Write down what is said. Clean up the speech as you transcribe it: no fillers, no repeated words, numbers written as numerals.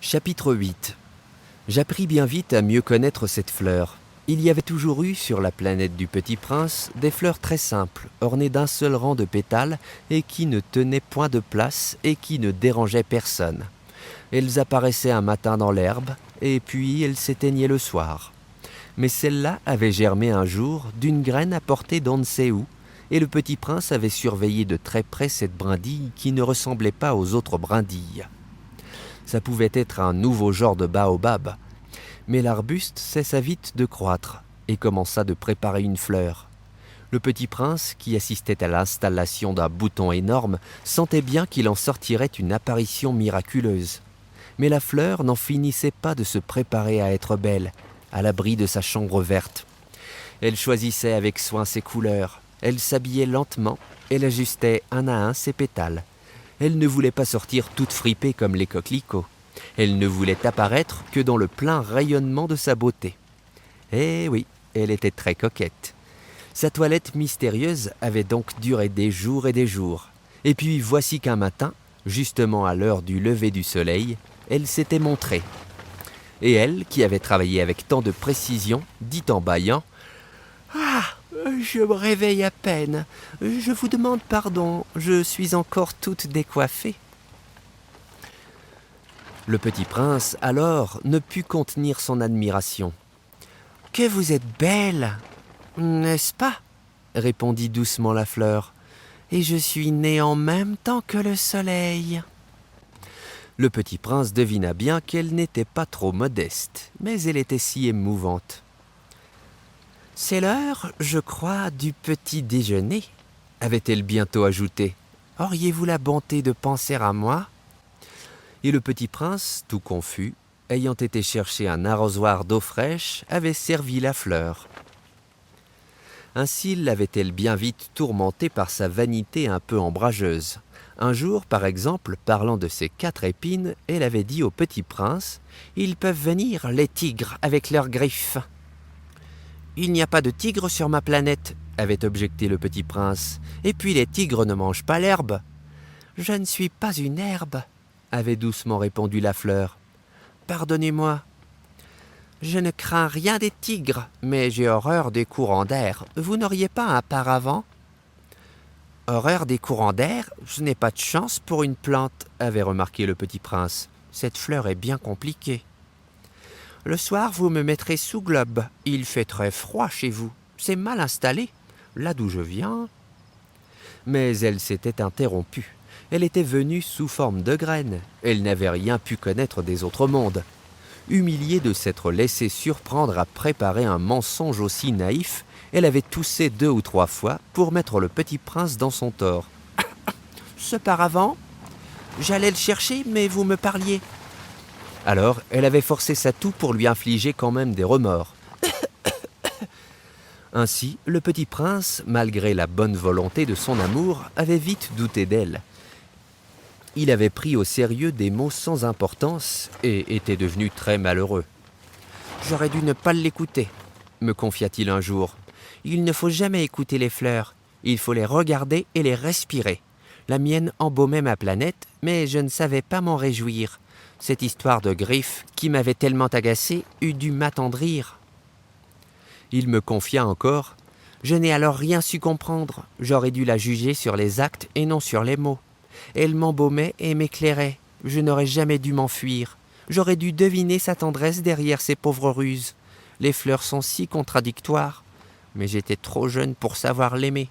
Chapitre 8. J'appris bien vite à mieux connaître cette fleur. Il y avait toujours eu sur la planète du Petit Prince des fleurs très simples, ornées d'un seul rang de pétales et qui ne tenaient point de place et qui ne dérangeaient personne. Elles apparaissaient un matin dans l'herbe et puis elles s'éteignaient le soir. Mais celle-là avait germé un jour d'une graine apportée d'on ne sait où, et le Petit Prince avait surveillé de très près cette brindille qui ne ressemblait pas aux autres brindilles. Ça pouvait être un nouveau genre de baobab, mais l'arbuste cessa vite de croître et commença de préparer une fleur. Le Petit Prince, qui assistait à l'installation d'un bouton énorme, sentait bien qu'il en sortirait une apparition miraculeuse. Mais la fleur n'en finissait pas de se préparer à être belle, à l'abri de sa chambre verte. Elle choisissait avec soin ses couleurs, elle s'habillait lentement, elle ajustait un à un ses pétales. Elle ne voulait pas sortir toute fripée comme les coquelicots. Elle ne voulait apparaître que dans le plein rayonnement de sa beauté. Eh oui, elle était très coquette. Sa toilette mystérieuse avait donc duré des jours et des jours. Et puis voici qu'un matin, justement à l'heure du lever du soleil, elle s'était montrée. Et elle, qui avait travaillé avec tant de précision, dit en bâillant « Ah, je me réveille à peine. Je vous demande pardon, je suis encore toute décoiffée. » Le Petit Prince, alors, ne put contenir son admiration. « Que vous êtes belle, n'est-ce pas ?» répondit doucement la fleur. « Et je suis née en même temps que le soleil. » Le Petit Prince devina bien qu'elle n'était pas trop modeste, mais elle était si émouvante. « C'est l'heure, je crois, du petit déjeuner, » avait-elle bientôt ajouté. « Auriez-vous la bonté de penser à moi ?» Et le Petit Prince, tout confus, ayant été chercher un arrosoir d'eau fraîche, avait servi la fleur. Ainsi l'avait-elle bien vite tourmentée par sa vanité un peu ombrageuse. Un jour, par exemple, parlant de ses 4 épines, elle avait dit au Petit Prince « Ils peuvent venir, les tigres, avec leurs griffes. » « Il n'y a pas de tigres sur ma planète, » avait objecté le Petit Prince. « Et puis les tigres ne mangent pas l'herbe. »« Je ne suis pas une herbe, » avait doucement répondu la fleur. « Pardonnez-moi. Je ne crains rien des tigres, mais j'ai horreur des courants d'air. Vous n'auriez pas un paravent ?»« Horreur des courants d'air, je n'ai pas de chance pour une plante, » avait remarqué le Petit Prince. « Cette fleur est bien compliquée. »« Le soir, vous me mettrez sous globe. Il fait très froid chez vous. C'est mal installé, là d'où je viens. » Mais elle s'était interrompue. Elle était venue sous forme de graine. Elle n'avait rien pu connaître des autres mondes. Humiliée de s'être laissée surprendre à préparer un mensonge aussi naïf, elle avait toussé 2 ou 3 fois pour mettre le Petit Prince dans son tort. « Ce paravent, j'allais le chercher, mais vous me parliez. » Alors, elle avait forcé sa toux pour lui infliger quand même des remords. Ainsi, le Petit Prince, malgré la bonne volonté de son amour, avait vite douté d'elle. Il avait pris au sérieux des mots sans importance et était devenu très malheureux. « J'aurais dû ne pas l'écouter, » me confia-t-il un jour. « Il ne faut jamais écouter les fleurs, il faut les regarder et les respirer. La mienne embaumait ma planète, mais je ne savais pas m'en réjouir. Cette histoire de griffes, qui m'avait tellement agacé, eût dû m'attendrir. » Il me confia encore. « Je n'ai alors rien su comprendre. J'aurais dû la juger sur les actes et non sur les mots. Elle m'embaumait et m'éclairait. Je n'aurais jamais dû m'enfuir. J'aurais dû deviner sa tendresse derrière ses pauvres ruses. Les fleurs sont si contradictoires. Mais j'étais trop jeune pour savoir l'aimer.